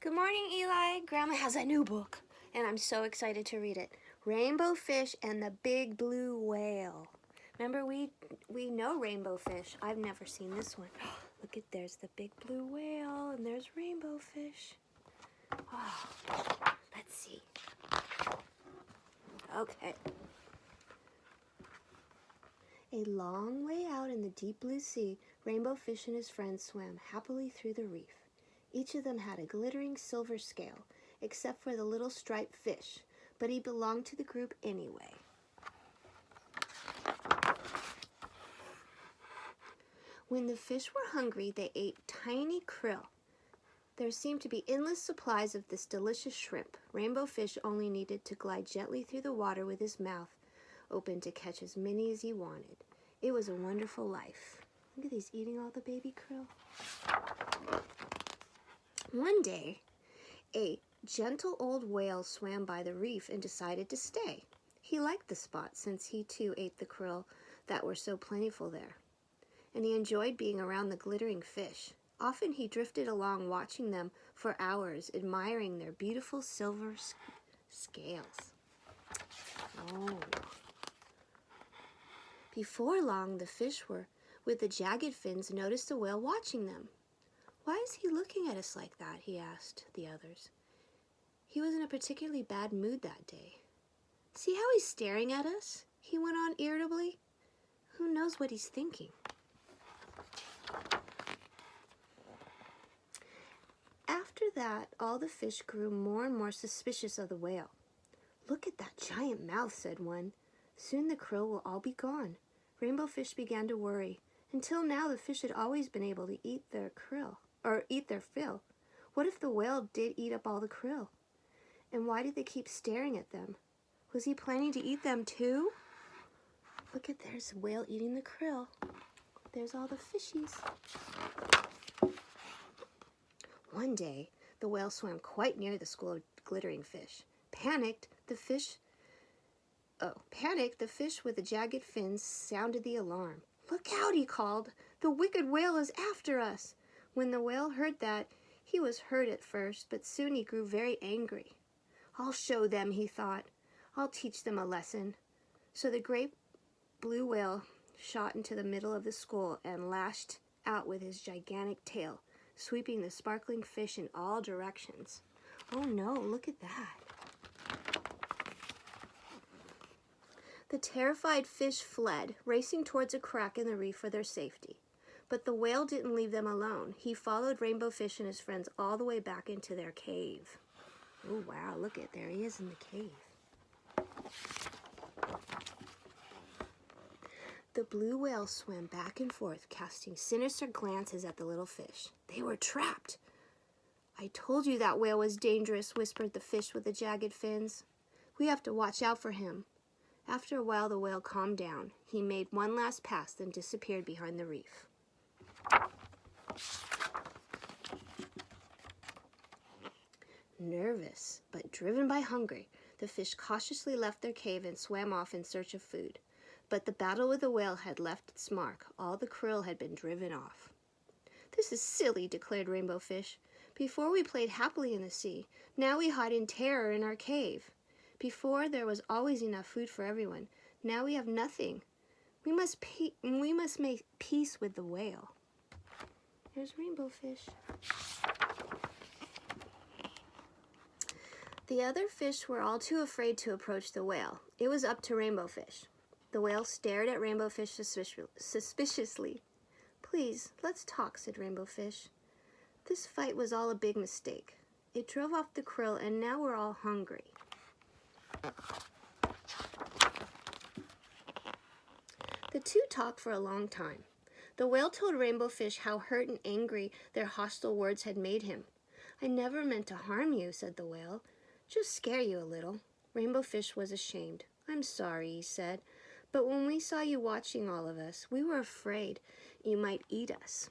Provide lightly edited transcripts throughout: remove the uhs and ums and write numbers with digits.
Good morning, Eli. Grandma has a new book, and I'm so excited to read it. Rainbow Fish and the Big Blue Whale. Remember, we know Rainbow Fish. I've never seen this one. Look at, there's the Big Blue Whale, and there's Rainbow Fish. Oh, let's see. Okay. A long way out in the deep blue sea, Rainbow Fish and his friends swam happily through the reef. Each of them had a glittering silver scale, except for the little striped fish, but he belonged to the group anyway. When the fish were hungry, they ate tiny krill. There seemed to be endless supplies of this delicious shrimp. Rainbow Fish only needed to glide gently through the water with his mouth open to catch as many as he wanted. It was a wonderful life. Look at these eating all the baby krill. One day, a gentle old whale swam by the reef and decided to stay. He liked the spot since he too ate the krill that were so plentiful there, and he enjoyed being around the glittering fish. Often he drifted along watching them for hours, admiring their beautiful silver scales. Oh. Before long, the fish with the jagged fins noticed the whale watching them. "Why is he looking at us like that?" he asked the others. He was in a particularly bad mood that day. "See how he's staring at us?" he went on irritably. "Who knows what he's thinking?" After that, all the fish grew more and more suspicious of the whale. "Look at that giant mouth," said one. "Soon the krill will all be gone." Rainbow Fish began to worry. Until now, the fish had always been able to eat their krill, or eat their fill. What if the whale did eat up all the krill? And why did they keep staring at them? Was he planning to eat them too? Look at, there's a whale eating the krill. There's all the fishies. One day, the whale swam quite near the school of glittering fish. Panicked, the fish with the jagged fins sounded the alarm. "Look out," he called. "The wicked whale is after us." When the whale heard that, he was hurt at first, but soon he grew very angry. "I'll show them," he thought. "I'll teach them a lesson." So the great blue whale shot into the middle of the school and lashed out with his gigantic tail, sweeping the sparkling fish in all directions. Oh no, look at that. The terrified fish fled, racing towards a crack in the reef for their safety. But the whale didn't leave them alone. He followed Rainbow Fish and his friends all the way back into their cave. Oh wow, look at, there he is in the cave. The blue whale swam back and forth, casting sinister glances at the little fish. They were trapped. "I told you that whale was dangerous," whispered the fish with the jagged fins. "We have to watch out for him." After a while, the whale calmed down. He made one last pass, then disappeared behind the reef. Nervous, but driven by hunger, the fish cautiously left their cave and swam off in search of food. But the battle with the whale had left its mark. All the krill had been driven off. "This is silly," declared Rainbow Fish. "Before we played happily in the sea. Now we hide in terror in our cave. Before there was always enough food for everyone. Now we have nothing. We must make peace with the whale." There's Rainbow Fish. The other fish were all too afraid to approach the whale. It was up to Rainbow Fish. The whale stared at Rainbow Fish suspiciously. "Please, let's talk," said Rainbow Fish. "This fight was all a big mistake. It drove off the krill, and now we're all hungry." The two talked for a long time. The whale told Rainbow Fish how hurt and angry their hostile words had made him. "I never meant to harm you," said the whale. "Just scare you a little." Rainbow Fish was ashamed. "I'm sorry," he said, "but when we saw you watching all of us, we were afraid you might eat us."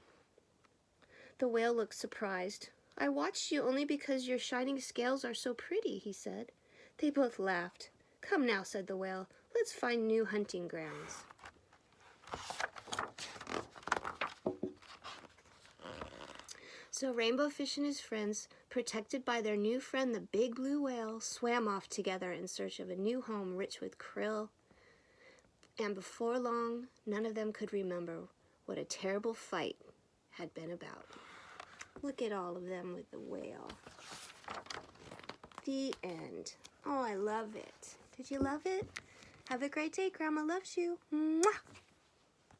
The whale looked surprised. "I watched you only because your shining scales are so pretty," he said. They both laughed. "Come now," said the whale, "let's find new hunting grounds." So Rainbow Fish and his friends, protected by their new friend, the big blue whale, swam off together in search of a new home rich with krill. And before long, none of them could remember what a terrible fight had been about. Look at all of them with the whale. The end. Oh, I love it. Did you love it? Have a great day. Grandma loves you. Mwah!